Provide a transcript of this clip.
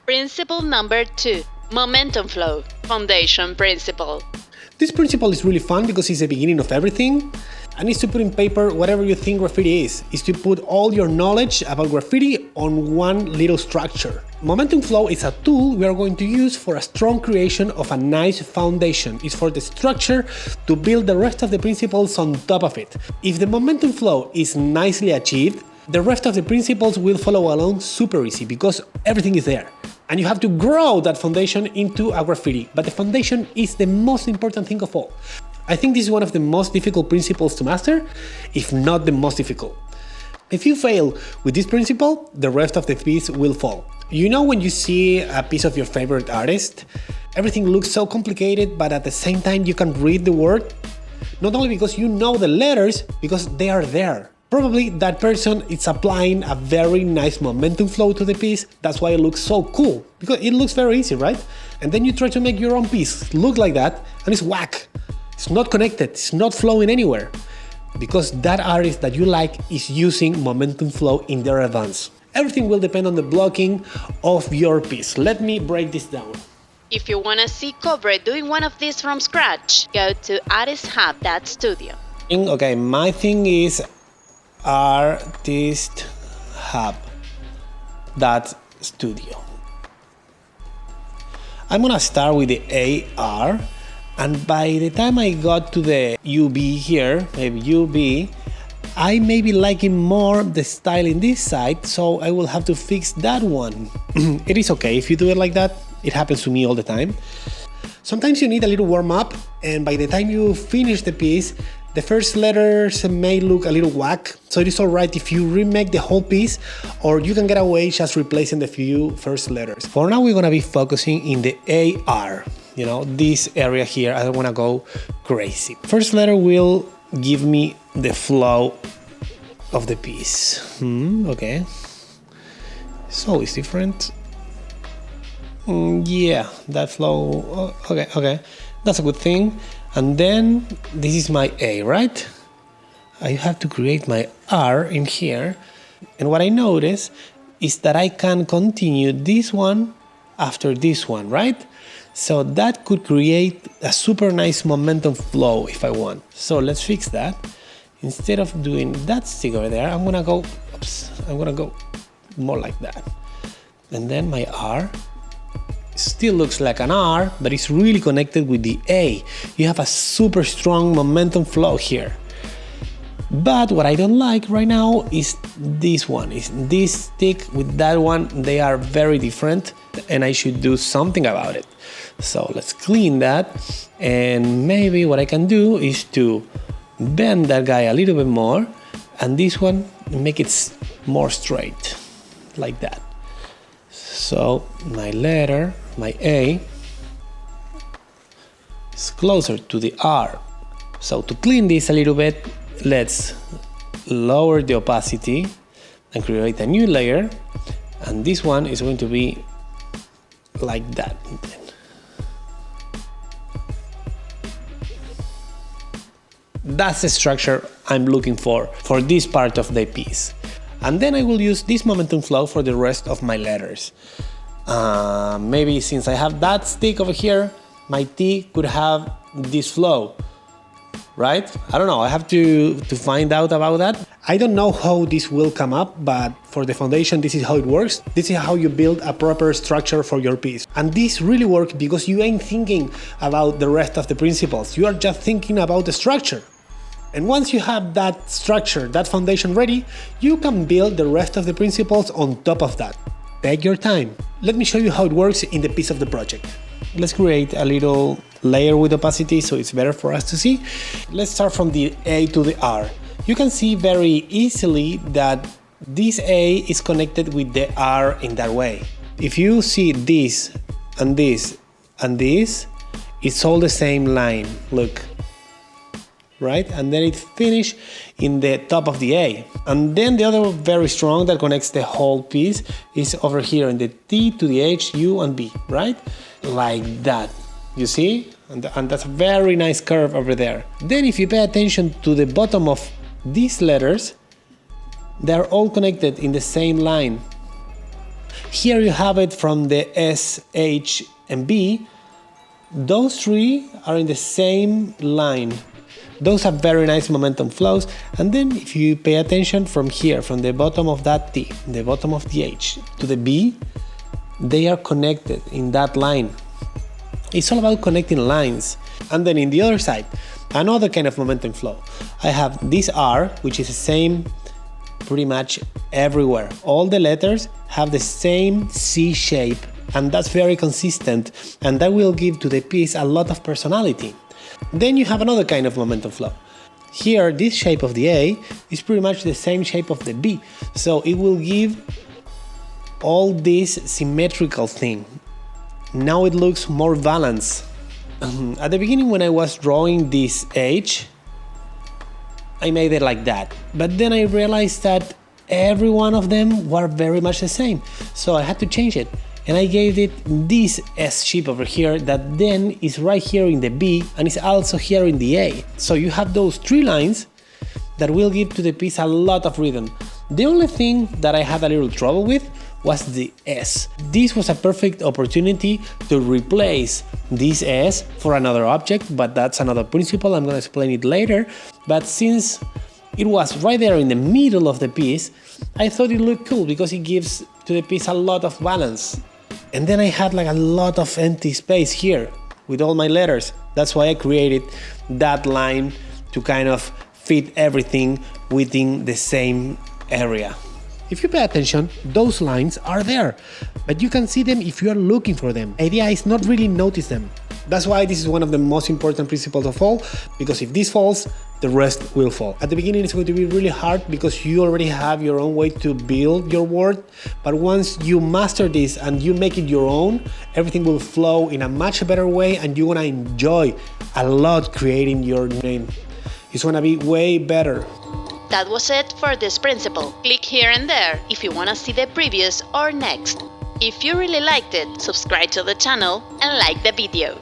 Principle number 2. Momentum flow. Foundation principle. This principle is really fun because it's the beginning of everything, and it's to put in paper whatever you think graffiti is. It's to put all your knowledge about graffiti on one little structure. Momentum flow is a tool we are going to use for a strong creation of a nice foundation. It's for the structure to build the rest of the principles on top of it. If the momentum flow is nicely achieved, the rest of the principles will follow along super easy because everything is there. And you have to grow that foundation into a graffiti. But the foundation is the most important thing of all. I think this is one of the most difficult principles to master, if not the most difficult. If you fail with this principle, the rest of the piece will fall. You know when you see a piece of your favorite artist, everything looks so complicated, but at the same time you can read the word? Not only because you know the letters, because they are there. Probably that person is applying a very nice momentum flow to the piece. That's why it looks so cool, because it looks very easy, right? And then you try to make your own piece look like that, and it's whack. It's not connected, it's not flowing anywhere, because that artist that you like is using momentum flow in their advance. Everything will depend on the blocking of your piece. Let me break this down. If you want to see Cobre doing one of these from scratch, go to artisthub.studio. Okay, my thing is artisthub.studio. I'm gonna start with the AR, and by the time I got to the UB here, maybe UB, I may be liking more the style in this side, so I will have to fix that one. It is okay if you do it like that. It happens to me all the time. Sometimes you need a little warm up, and by the time you finish the piece, the first letters may look a little whack, so it is alright if you remake the whole piece, or you can get away just replacing the few first letters. For now, we're gonna be focusing in the AR. You know, this area here, I don't wanna go crazy. First letter will give me the flow of the piece. Okay. So it's different. Yeah, that flow, okay. That's a good thing. And then this is my A, right? I have to create my R in here. And what I notice is that I can continue this one after this one, right? So that could create a super nice momentum flow if I want. So let's fix that. Instead of doing that stick over there, I'm gonna go more like that. And then my R still looks like an R, but it's really connected with the A. You have a super strong momentum flow here. But what I don't like right now is this one, is this stick with that one. They are very different, and I should do something about it. So let's clean that, and maybe what I can do is to bend that guy a little bit more, and this one make it more straight, like that. So my letter, my A, is closer to the R. So to clean this a little bit, let's lower the opacity and create a new layer. And this one is going to be like that. That's the structure I'm looking for this part of the piece. And then I will use this momentum flow for the rest of my letters. Maybe since I have that stick over here, my T could have this flow, right? I don't know, I have to find out about that. I don't know how this will come up, but for the foundation, this is how it works. This is how you build a proper structure for your piece. And this really works because you ain't thinking about the rest of the principles. You are just thinking about the structure. And once you have that structure, that foundation ready, you can build the rest of the principles on top of that. Take your time. Let me show you how it works in the piece of the project. Let's create a little layer with opacity so it's better for us to see. Let's start from the A to the R. You can see very easily that this A is connected with the R in that way. If you see this and this and this, it's all the same line, look. Right? And then it finishes in the top of the A. And then the other very strong that connects the whole piece is over here in the T to the H, U and B, right? Like that, you see? And that's a very nice curve over there. Then if you pay attention to the bottom of these letters, they're all connected in the same line. Here you have it from the S, H, and B. Those three are in the same line. Those have very nice momentum flows. And then if you pay attention from here, from the bottom of that T, the bottom of the H to the B, they are connected in that line. It's all about connecting lines. And then in the other side, another kind of momentum flow. I have this R, which is the same pretty much everywhere. All the letters have the same C shape, and that's very consistent, and that will give to the piece a lot of personality. Then you have another kind of momentum flow. Here, this shape of the A is pretty much the same shape of the B, so it will give all this symmetrical thing. Now it looks more balanced. At the beginning, when I was drawing this H, I made it like that, but then I realized that every one of them were very much the same, so I had to change it, and I gave it this S shape over here that then is right here in the B and is also here in the A. So you have those three lines that will give to the piece a lot of rhythm. The only thing that I had a little trouble with was the S. This was a perfect opportunity to replace this S for another object, but that's another principle, I'm gonna explain it later. But since it was right there in the middle of the piece, I thought it looked cool because it gives to the piece a lot of balance. And then I had like a lot of empty space here with all my letters. That's why I created that line to kind of fit everything within the same area. If you pay attention, those lines are there, but you can see them if you are looking for them. The idea is not really notice them. That's why this is one of the most important principles of all, because if this falls, the rest will fall. At the beginning, it's going to be really hard because you already have your own way to build your word, but once you master this and you make it your own, everything will flow in a much better way, and you're gonna enjoy a lot creating your name. It's gonna be way better. That was it for this principle. Click here and there if you want to see the previous or next. If you really liked it, subscribe to the channel and like the video.